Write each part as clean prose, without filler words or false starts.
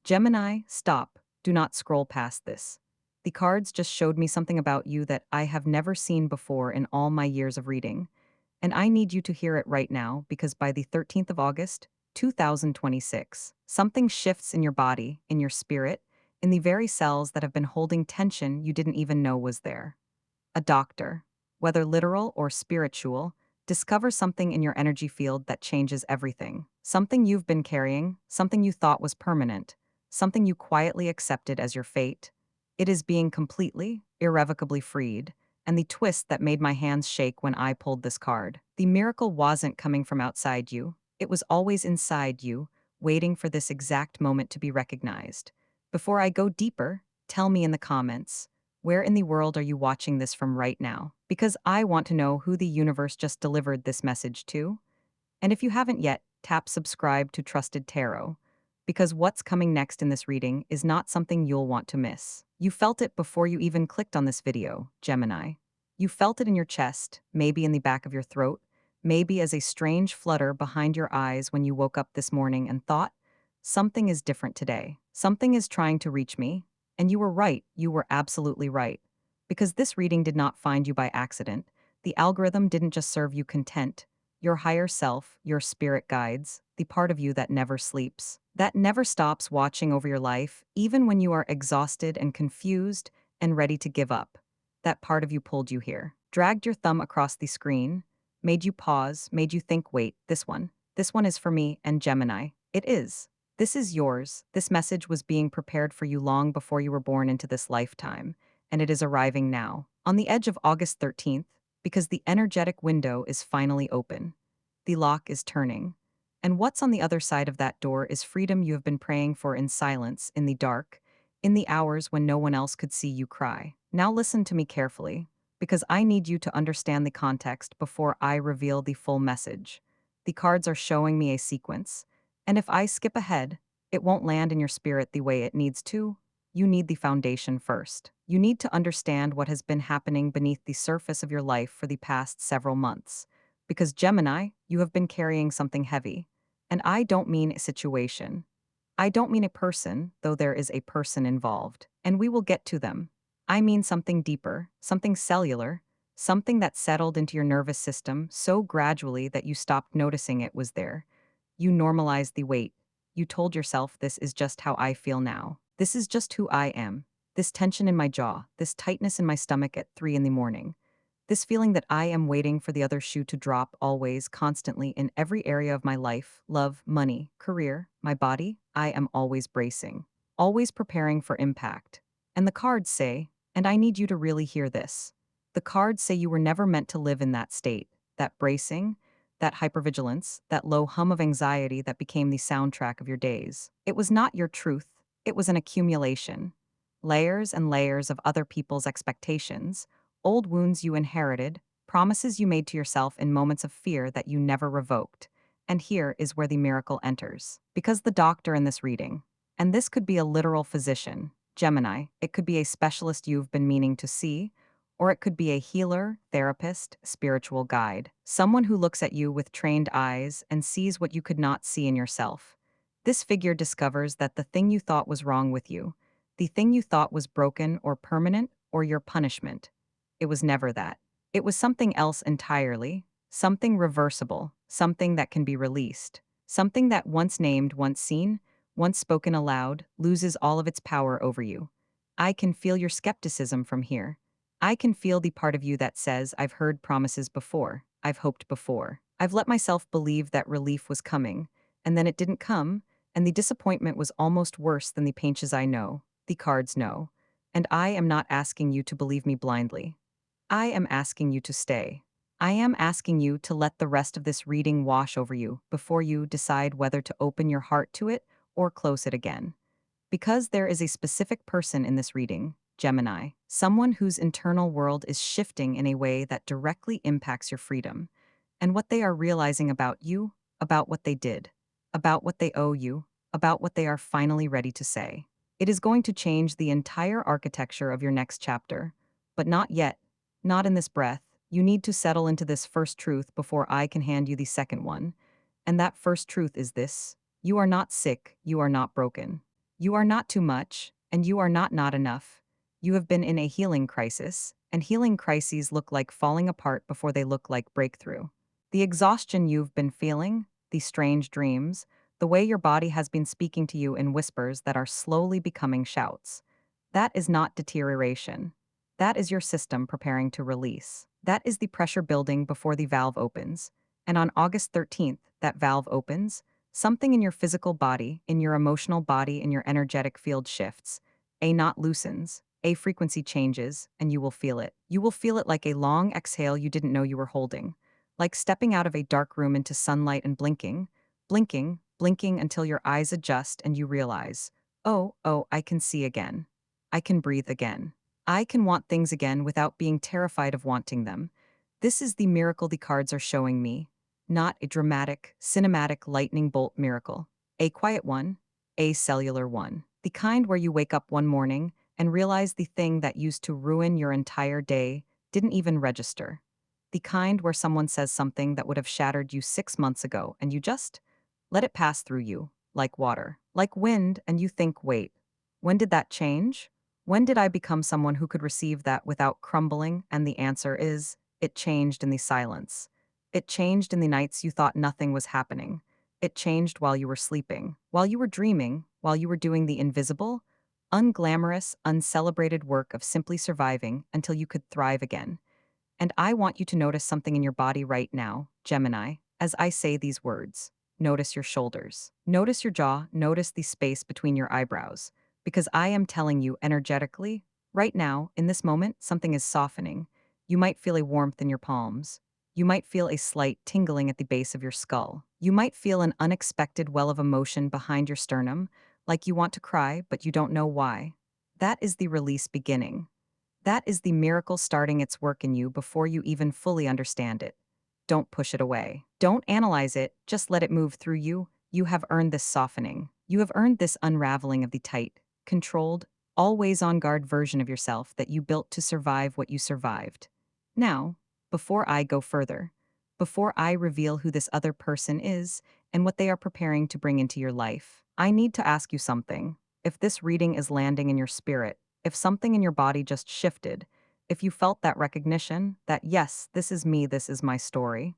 Gemini, stop. Do not scroll past this. The cards just showed me something about you that I have never seen before in all my years of reading. And I need you to hear it right now because by the 13th of August, 2026, something shifts in your body, in your spirit, in the very cells that have been holding tension you didn't even know was there. A doctor, whether literal or spiritual, discovers something in your energy field that changes everything. Something you've been carrying, something you thought was permanent, something you quietly accepted as your fate. It is being completely, irrevocably freed, and the twist that made my hands shake when I pulled this card. The miracle wasn't coming from outside you, it was always inside you, waiting for this exact moment to be recognized. Before I go deeper, tell me in the comments, where in the world are you watching this from right now? Because I want to know who the universe just delivered this message to. And if you haven't yet, tap subscribe to Trusted Tarot. Because what's coming next in this reading is not something you'll want to miss. You felt it before you even clicked on this video, Gemini. You felt it in your chest, maybe in the back of your throat, maybe as a strange flutter behind your eyes when you woke up this morning and thought, something is different today. Something is trying to reach me, and you were right, you were absolutely right. Because this reading did not find you by accident. The algorithm didn't just serve you content. Your higher self, your spirit guides, the part of you that never sleeps, that never stops watching over your life, even when you are exhausted and confused and ready to give up. That part of you pulled you here, dragged your thumb across the screen, made you pause, made you think, wait, this one is for me and Gemini. It is. This is yours. This message was being prepared for you long before you were born into this lifetime, and it is arriving now, on the edge of August 13th, because the energetic window is finally open. The lock is turning. And what's on the other side of that door is freedom you have been praying for in silence, in the dark, in the hours when no one else could see you cry. Now listen to me carefully, because I need you to understand the context before I reveal the full message. The cards are showing me a sequence, and if I skip ahead, it won't land in your spirit the way it needs to. You need the foundation first. You need to understand what has been happening beneath the surface of your life for the past several months. Because Gemini, you have been carrying something heavy. And I don't mean a situation. I don't mean a person, though there is a person involved. And we will get to them. I mean something deeper, something cellular, something that settled into your nervous system so gradually that you stopped noticing it was there. You normalized the weight. You told yourself, this is just how I feel now. This is just who I am. This tension in my jaw, this tightness in my stomach at 3 in the morning. This feeling that I am waiting for the other shoe to drop always, constantly, in every area of my life, love, money, career, my body, I am always bracing, always preparing for impact. And the cards say, and I need you to really hear this, the cards say you were never meant to live in that state, that bracing, that hypervigilance, that low hum of anxiety that became the soundtrack of your days. It was not your truth, it was an accumulation. Layers and layers of other people's expectations, old wounds you inherited, promises you made to yourself in moments of fear that you never revoked. And here is where the miracle enters. Because the doctor in this reading, and this could be a literal physician, Gemini, it could be a specialist you've been meaning to see, or it could be a healer, therapist, spiritual guide, someone who looks at you with trained eyes and sees what you could not see in yourself. This figure discovers that the thing you thought was wrong with you, the thing you thought was broken or permanent or your punishment, it was never that. It was something else entirely, something reversible, something that can be released, something that once named, once seen, once spoken aloud, loses all of its power over you. I can feel your skepticism from here. I can feel the part of you that says, I've heard promises before, I've hoped before. I've let myself believe that relief was coming, and then it didn't come, and the disappointment was almost worse than the pains I know, the cards know. And I am not asking you to believe me blindly. I am asking you to stay. I am asking you to let the rest of this reading wash over you before you decide whether to open your heart to it or close it again. Because there is a specific person in this reading, Gemini, someone whose internal world is shifting in a way that directly impacts your freedom, and what they are realizing about you, about what they did, about what they owe you, about what they are finally ready to say. It is going to change the entire architecture of your next chapter, but not yet, not in this breath. You need to settle into this first truth before I can hand you the second one. And that first truth is this: you are not sick, you are not broken. You are not too much, and you are not enough. You have been in a healing crisis, and healing crises look like falling apart before they look like breakthrough. The exhaustion you've been feeling, the strange dreams, the way your body has been speaking to you in whispers that are slowly becoming shouts. That is not deterioration. That is your system preparing to release. That is the pressure building before the valve opens. And on August 13th, that valve opens, something in your physical body, in your emotional body, in your energetic field shifts. A knot loosens, a frequency changes, and you will feel it. You will feel it like a long exhale you didn't know you were holding. Like stepping out of a dark room into sunlight and blinking until your eyes adjust and you realize, oh, I can see again. I can breathe again. I can want things again without being terrified of wanting them. This is the miracle the cards are showing me, not a dramatic, cinematic lightning bolt miracle. A quiet one, a cellular one. The kind where you wake up one morning and realize the thing that used to ruin your entire day didn't even register. The kind where someone says something that would have shattered you 6 months ago and you just let it pass through you, like water, like wind, and you think, wait, when did that change? When did I become someone who could receive that without crumbling? And the answer is, it changed in the silence. It changed in the nights you thought nothing was happening. It changed while you were sleeping, while you were dreaming, while you were doing the invisible, unglamorous, uncelebrated work of simply surviving until you could thrive again. And I want you to notice something in your body right now, Gemini, as I say these words. Notice your shoulders. Notice your jaw. Notice the space between your eyebrows. Because I am telling you energetically, right now, in this moment, something is softening. You might feel a warmth in your palms. You might feel a slight tingling at the base of your skull. You might feel an unexpected well of emotion behind your sternum, like you want to cry, but you don't know why. That is the release beginning. That is the miracle starting its work in you before you even fully understand it. Don't push it away. Don't analyze it, just let it move through you. You have earned this softening. You have earned this unraveling of the tight, controlled, always on guard version of yourself that you built to survive what you survived. Now, before I go further, before I reveal who this other person is and what they are preparing to bring into your life, I need to ask you something. If this reading is landing in your spirit, if something in your body just shifted, if you felt that recognition, that yes, this is me, this is my story,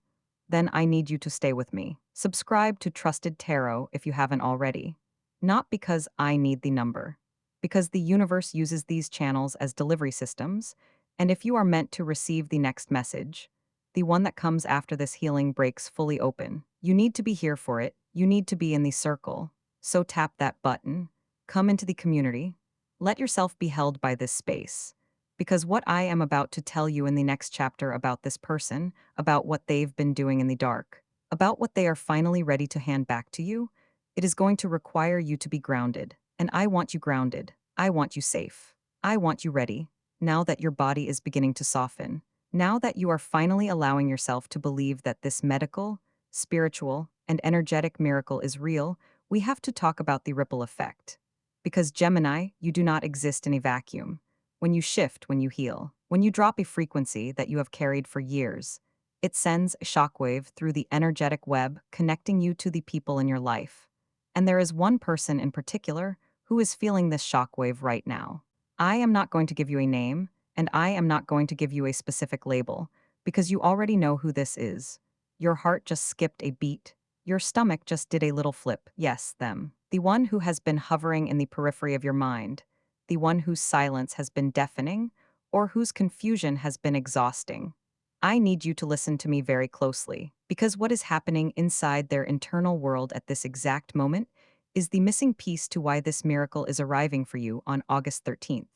then I need you to stay with me. Subscribe to Trusted Tarot if you haven't already. Not because I need the number, because the universe uses these channels as delivery systems, and if you are meant to receive the next message, the one that comes after this healing breaks fully open, you need to be here for it, you need to be in the circle. So tap that button, come into the community, let yourself be held by this space. Because what I am about to tell you in the next chapter about this person, about what they've been doing in the dark, about what they are finally ready to hand back to you, it is going to require you to be grounded. And I want you grounded. I want you safe. I want you ready. Now that your body is beginning to soften, now that you are finally allowing yourself to believe that this medical, spiritual, and energetic miracle is real, we have to talk about the ripple effect. Because Gemini, you do not exist in a vacuum. When you shift, when you heal, when you drop a frequency that you have carried for years, it sends a shockwave through the energetic web, connecting you to the people in your life. And there is one person in particular who is feeling this shockwave right now. I am not going to give you a name, and I am not going to give you a specific label, because you already know who this is. Your heart just skipped a beat. Your stomach just did a little flip. Yes, them. The one who has been hovering in the periphery of your mind. The one whose silence has been deafening, or whose confusion has been exhausting. I need you to listen to me very closely, because what is happening inside their internal world at this exact moment is the missing piece to why this miracle is arriving for you on August 13th.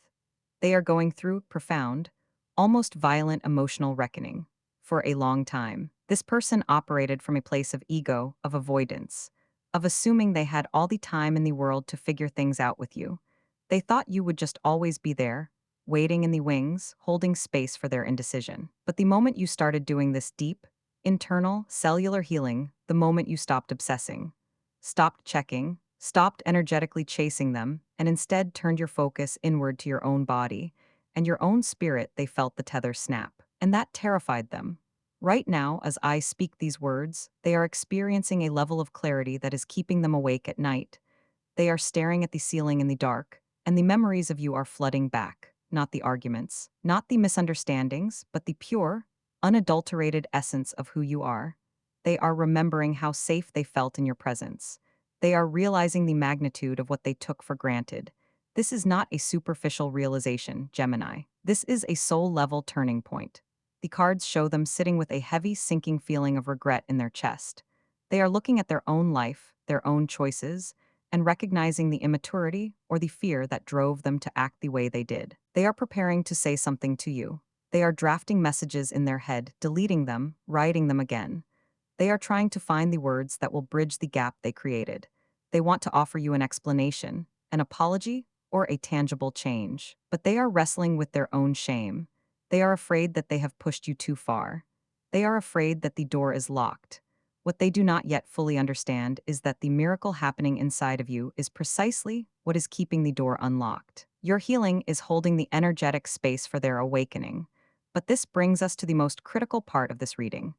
They are going through profound, almost violent emotional reckoning. For a long time, this person operated from a place of ego, of avoidance, of assuming they had all the time in the world to figure things out with you. They thought you would just always be there, waiting in the wings, holding space for their indecision. But the moment you started doing this deep, internal, cellular healing, the moment you stopped obsessing, stopped checking, stopped energetically chasing them, and instead turned your focus inward to your own body and your own spirit, they felt the tether snap. And that terrified them. Right now, as I speak these words, they are experiencing a level of clarity that is keeping them awake at night. They are staring at the ceiling in the dark, and the memories of you are flooding back. Not the arguments, not the misunderstandings, but the pure, unadulterated essence of who you are. They are remembering how safe they felt in your presence. They are realizing the magnitude of what they took for granted. This is not a superficial realization, Gemini. This is a soul-level turning point. The cards show them sitting with a heavy, sinking feeling of regret in their chest. They are looking at their own life, their own choices, and recognizing the immaturity or the fear that drove them to act the way they did. They are preparing to say something to you. They are drafting messages in their head, deleting them, writing them again. They are trying to find the words that will bridge the gap they created. They want to offer you an explanation, an apology, or a tangible change. But they are wrestling with their own shame. They are afraid that they have pushed you too far. They are afraid that the door is locked. What they do not yet fully understand is that the miracle happening inside of you is precisely what is keeping the door unlocked. Your healing is holding the energetic space for their awakening. But this brings us to the most critical part of this reading.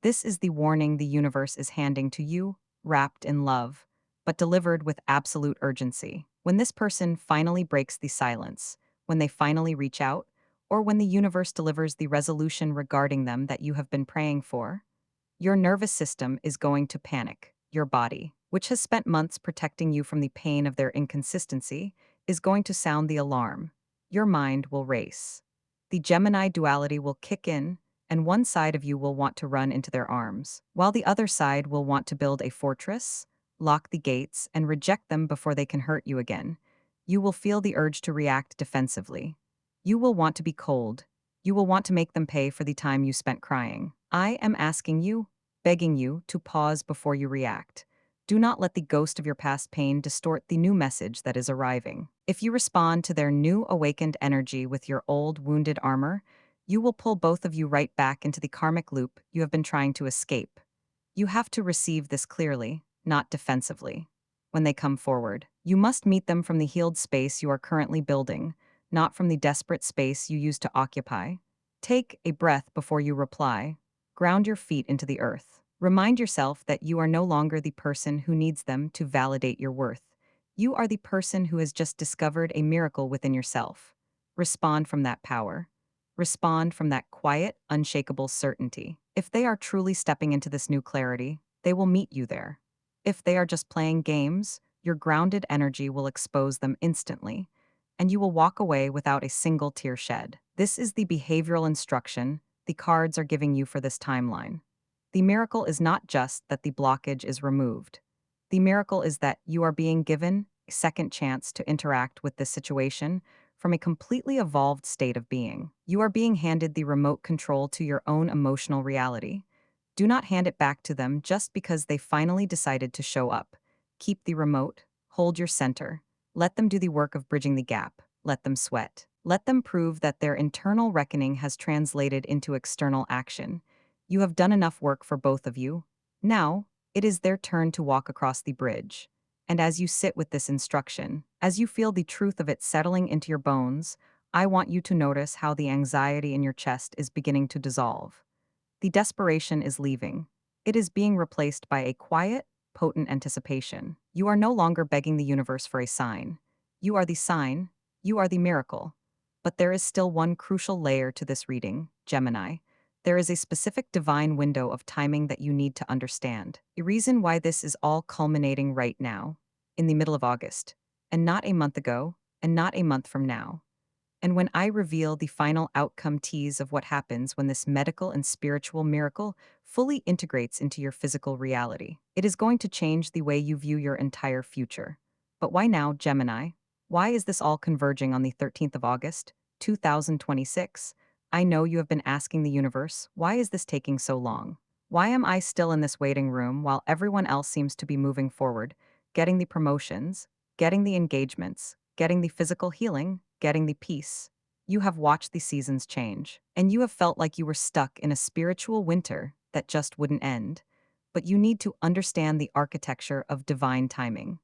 This is the warning the universe is handing to you, wrapped in love, but delivered with absolute urgency. When this person finally breaks the silence, when they finally reach out, or when the universe delivers the resolution regarding them that you have been praying for, your nervous system is going to panic. Your body, which has spent months protecting you from the pain of their inconsistency, is going to sound the alarm. Your mind will race. The Gemini duality will kick in, and one side of you will want to run into their arms, while the other side will want to build a fortress, lock the gates, and reject them before they can hurt you again. You will feel the urge to react defensively. You will want to be cold. You will want to make them pay for the time you spent crying. I am asking you, begging you, to pause before you react. Do not let the ghost of your past pain distort the new message that is arriving. If you respond to their new awakened energy with your old wounded armor, you will pull both of you right back into the karmic loop you have been trying to escape. You have to receive this clearly, not defensively. When they come forward, you must meet them from the healed space you are currently building, not from the desperate space you used to occupy. Take a breath before you reply. Ground your feet into the earth. Remind yourself that you are no longer the person who needs them to validate your worth. You are the person who has just discovered a miracle within yourself. Respond from that power. Respond from that quiet, unshakable certainty. If they are truly stepping into this new clarity, they will meet you there. If they are just playing games, your grounded energy will expose them instantly, and you will walk away without a single tear shed. This is the behavioral instruction the cards are giving you for this timeline. The miracle is not just that the blockage is removed. The miracle is that you are being given a second chance to interact with this situation from a completely evolved state of being. You are being handed the remote control to your own emotional reality. Do not hand it back to them just because they finally decided to show up. Keep the remote, hold your center. Let them do the work of bridging the gap. Let them sweat. Let them prove that their internal reckoning has translated into external action. You have done enough work for both of you. Now, it is their turn to walk across the bridge. And as you sit with this instruction, as you feel the truth of it settling into your bones, I want you to notice how the anxiety in your chest is beginning to dissolve. The desperation is leaving. It is being replaced by a quiet, potent anticipation. You are no longer begging the universe for a sign. You are the sign. You are the miracle. But there is still one crucial layer to this reading, Gemini. There is a specific divine window of timing that you need to understand. A reason why this is all culminating right now, in the middle of August, and not a month ago, and not a month from now. And when I reveal the final outcome tease of what happens when this medical and spiritual miracle fully integrates into your physical reality, it is going to change the way you view your entire future. But why now, Gemini? Why is this all converging on the 13th of August, 2026? I know you have been asking the universe, why is this taking so long? Why am I still in this waiting room while everyone else seems to be moving forward, getting the promotions, getting the engagements, getting the physical healing, getting the peace? You have watched the seasons change, and you have felt like you were stuck in a spiritual winter that just wouldn't end. But you need to understand the architecture of divine timing.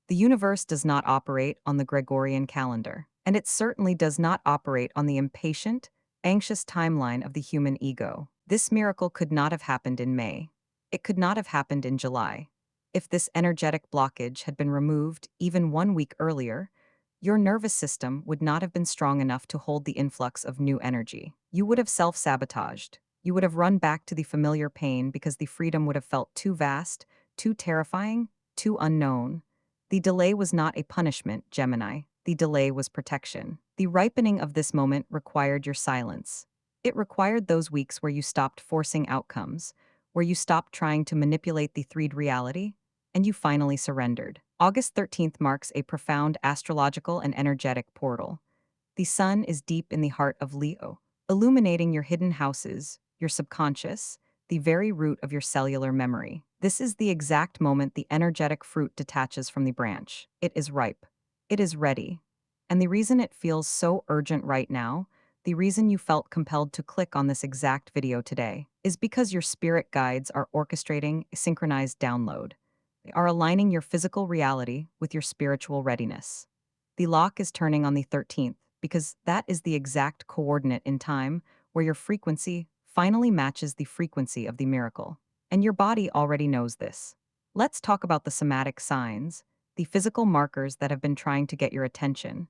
The universe does not operate on the Gregorian calendar, and it certainly does not operate on the impatient, anxious timeline of the human ego. This miracle could not have happened in May. It could not have happened in July. If this energetic blockage had been removed even 1 week earlier, your nervous system would not have been strong enough to hold the influx of new energy. You would have self sabotaged. You would have run back to the familiar pain because the freedom would have felt too vast, too terrifying, too unknown. The delay was not a punishment, Gemini. The delay was protection. The ripening of this moment required your silence. It required those weeks where you stopped forcing outcomes, where you stopped trying to manipulate the 3D reality, and you finally surrendered. August 13th marks a profound astrological and energetic portal. The sun is deep in the heart of Leo, illuminating your hidden houses, your subconscious, the very root of your cellular memory. This is the exact moment the energetic fruit detaches from the branch. It is ripe. It is ready. And the reason it feels so urgent right now, the reason you felt compelled to click on this exact video today, is because your spirit guides are orchestrating a synchronized download. They are aligning your physical reality with your spiritual readiness. The lock is turning on the 13th because that is the exact coordinate in time where your frequency finally matches the frequency of the miracle. And your body already knows this. Let's talk about the somatic signs, the physical markers that have been trying to get your attention.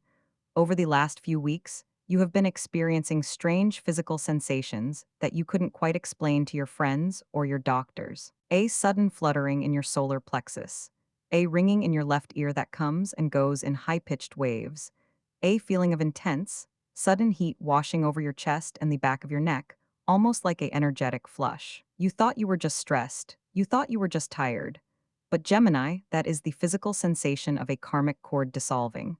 Over the last few weeks, you have been experiencing strange physical sensations that you couldn't quite explain to your friends or your doctors. A sudden fluttering in your solar plexus, a ringing in your left ear that comes and goes in high-pitched waves, a feeling of intense, sudden heat washing over your chest and the back of your neck, almost like a energetic flush. You thought you were just stressed. You thought you were just tired. But Gemini, that is the physical sensation of a karmic cord dissolving.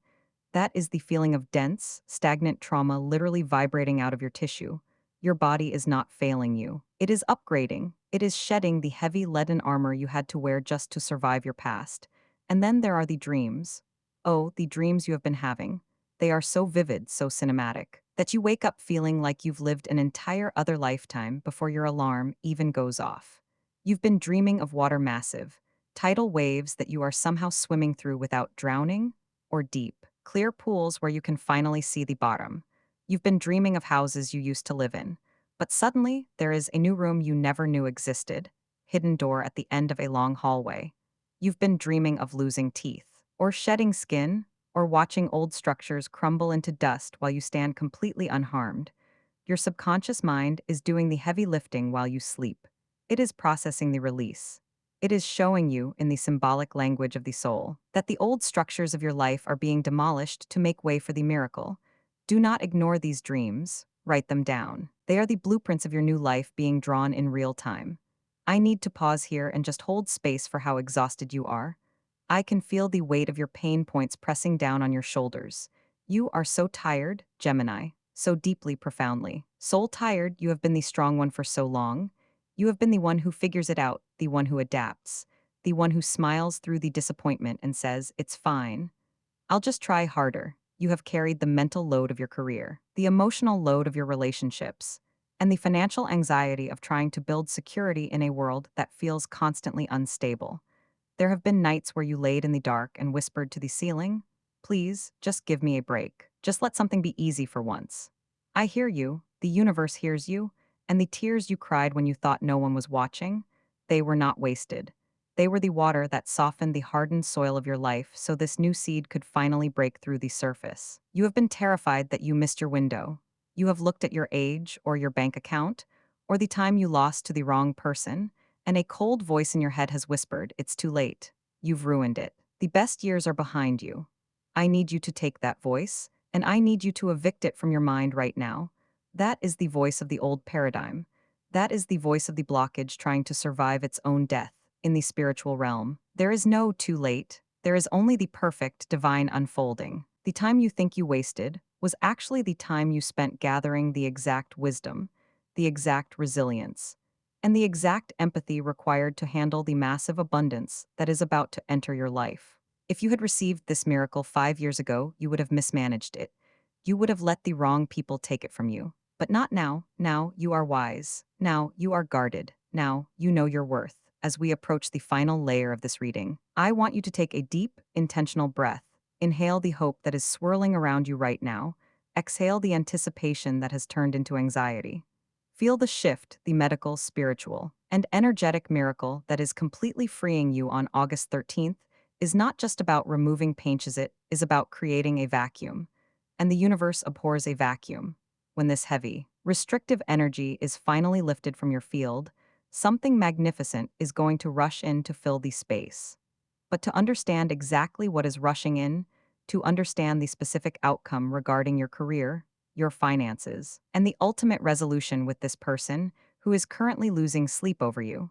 That is the feeling of dense, stagnant trauma literally vibrating out of your tissue. Your body is not failing you. It is upgrading. It is shedding the heavy leaden armor you had to wear just to survive your past. And then there are the dreams. Oh, the dreams you have been having. They are so vivid, so cinematic, that you wake up feeling like you've lived an entire other lifetime before your alarm even goes off. You've been dreaming of water massive, tidal waves that you are somehow swimming through without drowning, or deep, clear pools where you can finally see the bottom. You've been dreaming of houses you used to live in, but suddenly there is a new room you never knew existed, hidden door at the end of a long hallway. You've been dreaming of losing teeth, or shedding skin, or watching old structures crumble into dust while you stand completely unharmed. Your subconscious mind is doing the heavy lifting while you sleep. It is processing the release. It is showing you, in the symbolic language of the soul, that the old structures of your life are being demolished to make way for the miracle. Do not ignore these dreams. Write them down. They are the blueprints of your new life being drawn in real time. I need to pause here and just hold space for how exhausted you are. I can feel the weight of your pain points pressing down on your shoulders. You are so tired, Gemini, so deeply, profoundly. Soul tired, you have been the strong one for so long. You have been the one who figures it out, the one who adapts, the one who smiles through the disappointment and says, "It's fine. I'll just try harder." You have carried the mental load of your career, the emotional load of your relationships, and the financial anxiety of trying to build security in a world that feels constantly unstable. There have been nights where you laid in the dark and whispered to the ceiling, "Please, just give me a break. Just let something be easy for once." I hear you, the universe hears you, and the tears you cried when you thought no one was watching, they were not wasted. They were the water that softened the hardened soil of your life so this new seed could finally break through the surface. You have been terrified that you missed your window. You have looked at your age or your bank account, or the time you lost to the wrong person, and a cold voice in your head has whispered, "It's too late. You've ruined it. The best years are behind you." I need you to take that voice, and I need you to evict it from your mind right now. That is the voice of the old paradigm. That is the voice of the blockage trying to survive its own death in the spiritual realm. There is no too late. There is only the perfect divine unfolding. The time you think you wasted was actually the time you spent gathering the exact wisdom, the exact resilience, and the exact empathy required to handle the massive abundance that is about to enter your life. If you had received this miracle 5 years ago, you would have mismanaged it. You would have let the wrong people take it from you. But not now. Now you are wise. Now you are guarded. Now you know your worth. As we approach the final layer of this reading, I want you to take a deep, intentional breath. Inhale the hope that is swirling around you right now. Exhale the anticipation that has turned into anxiety. Feel the shift, the medical, spiritual. And energetic miracle that is completely freeing you on August 13th is not just about removing pain, it is about creating a vacuum. And the universe abhors a vacuum. When this heavy, restrictive energy is finally lifted from your field, something magnificent is going to rush in to fill the space. But to understand exactly what is rushing in, to understand the specific outcome regarding your career, your finances, and the ultimate resolution with this person who is currently losing sleep over you,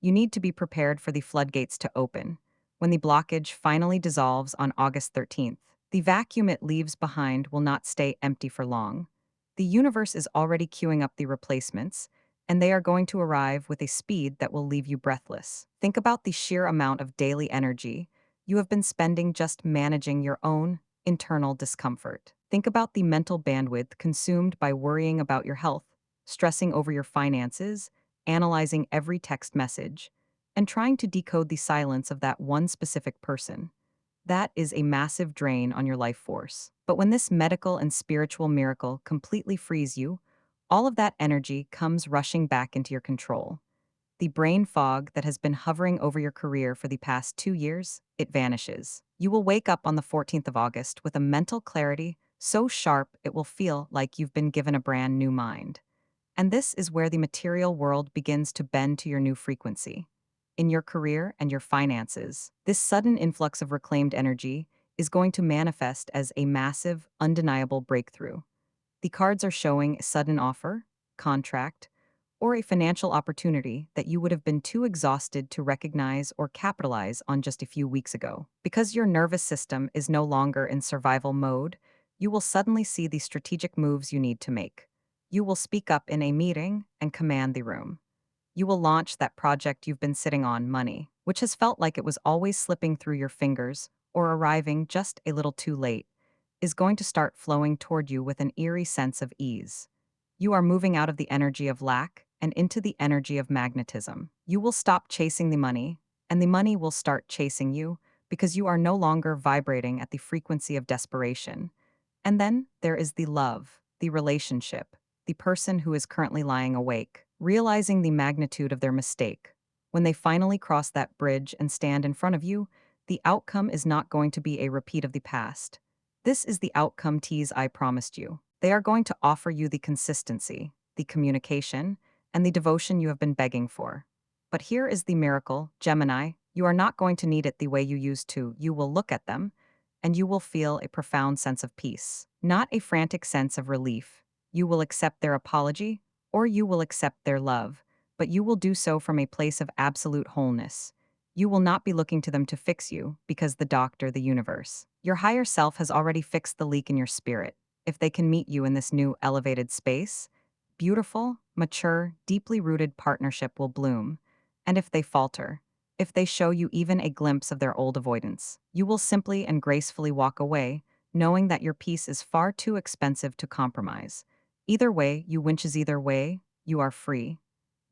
you need to be prepared for the floodgates to open. When the blockage finally dissolves on August 13th, the vacuum it leaves behind will not stay empty for long. The universe is already queuing up the replacements, and they are going to arrive with a speed that will leave you breathless. Think about the sheer amount of daily energy you have been spending just managing your own internal discomfort. Think about the mental bandwidth consumed by worrying about your health, stressing over your finances, analyzing every text message, and trying to decode the silence of that one specific person. That is a massive drain on your life force. But when this medical and spiritual miracle completely frees you, all of that energy comes rushing back into your control. The brain fog that has been hovering over your career for the past 2 years, it vanishes. You will wake up on the 14th of August with a mental clarity so sharp it will feel like you've been given a brand new mind. And this is where the material world begins to bend to your new frequency. In your career and your finances, this sudden influx of reclaimed energy is going to manifest as a massive, undeniable breakthrough. The cards are showing a sudden offer, contract, or a financial opportunity that you would have been too exhausted to recognize or capitalize on just a few weeks ago. Because your nervous system is no longer in survival mode, you will suddenly see the strategic moves you need to make. You will speak up in a meeting and command the room. You will launch that project you've been sitting on, money, which has felt like it was always slipping through your fingers or arriving just a little too late, is going to start flowing toward you with an eerie sense of ease. You are moving out of the energy of lack and into the energy of magnetism. You will stop chasing the money, and the money will start chasing you because you are no longer vibrating at the frequency of desperation. And then there is the love, the relationship, the person who is currently lying awake, realizing the magnitude of their mistake. When they finally cross that bridge and stand in front of you, the outcome is not going to be a repeat of the past. This is the outcome tease I promised you. They are going to offer you the consistency, the communication, and the devotion you have been begging for. But here is the miracle, Gemini. You are not going to need it the way you used to. You will look at them, and you will feel a profound sense of peace, not a frantic sense of relief. You will accept their apology, or you will accept their love, but you will do so from a place of absolute wholeness. You will not be looking to them to fix you, because the doctor, the universe, your higher self has already fixed the leak in your spirit. If they can meet you in this new elevated space, beautiful, mature, deeply rooted partnership will bloom. And if they falter, if they show you even a glimpse of their old avoidance, you will simply and gracefully walk away, knowing that your peace is far too expensive to compromise. Either way, you winches either way, you are free.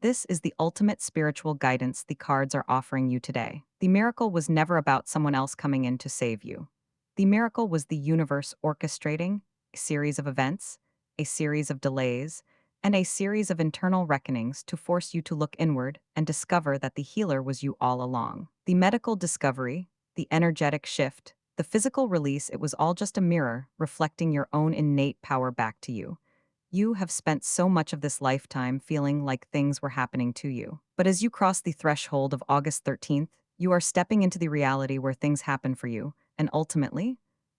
This is the ultimate spiritual guidance the cards are offering you today. The miracle was never about someone else coming in to save you. The miracle was the universe orchestrating a series of events, a series of delays, and a series of internal reckonings to force you to look inward and discover that the healer was you all along. The medical discovery, the energetic shift, the physical release, it was all just a mirror reflecting your own innate power back to you. You have spent so much of this lifetime feeling like things were happening to you. But as you cross the threshold of August 13th, you are stepping into the reality where things happen for you, and ultimately,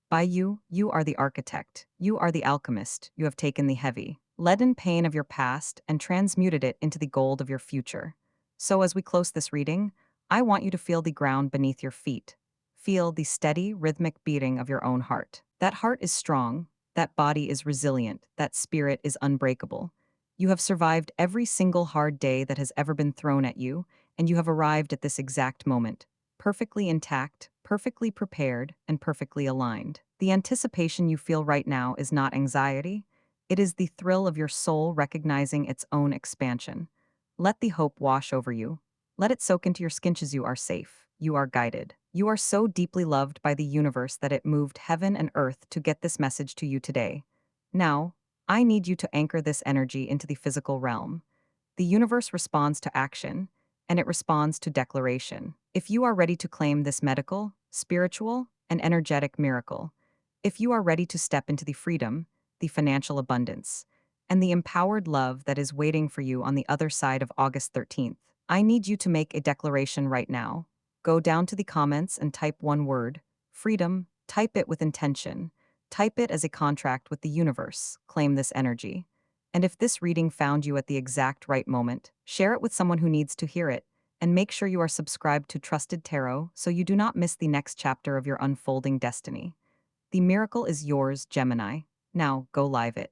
by you, you are the architect, you are the alchemist, you have taken the heavy, leaden pain of your past and transmuted it into the gold of your future. So as we close this reading, I want you to feel the ground beneath your feet. Feel the steady, rhythmic beating of your own heart. That heart is strong, that body is resilient, that spirit is unbreakable. You have survived every single hard day that has ever been thrown at you, and you have arrived at this exact moment, perfectly intact, perfectly prepared, and perfectly aligned. The anticipation you feel right now is not anxiety, it is the thrill of your soul recognizing its own expansion. Let the hope wash over you. Let it soak into your skin as you are safe. You are guided. You are so deeply loved by the universe that it moved heaven and earth to get this message to you today. Now, I need you to anchor this energy into the physical realm. The universe responds to action, and it responds to declaration. If you are ready to claim this medical, spiritual, and energetic miracle, if you are ready to step into the freedom, the financial abundance, and the empowered love that is waiting for you on the other side of August 13th, I need you to make a declaration right now. Go down to the comments and type one word, freedom, type it with intention. Type it as a contract with the universe. Claim this energy. And if this reading found you at the exact right moment, share it with someone who needs to hear it, and make sure you are subscribed to Trusted Tarot so you do not miss the next chapter of your unfolding destiny. The miracle is yours, Gemini. Now, go live it.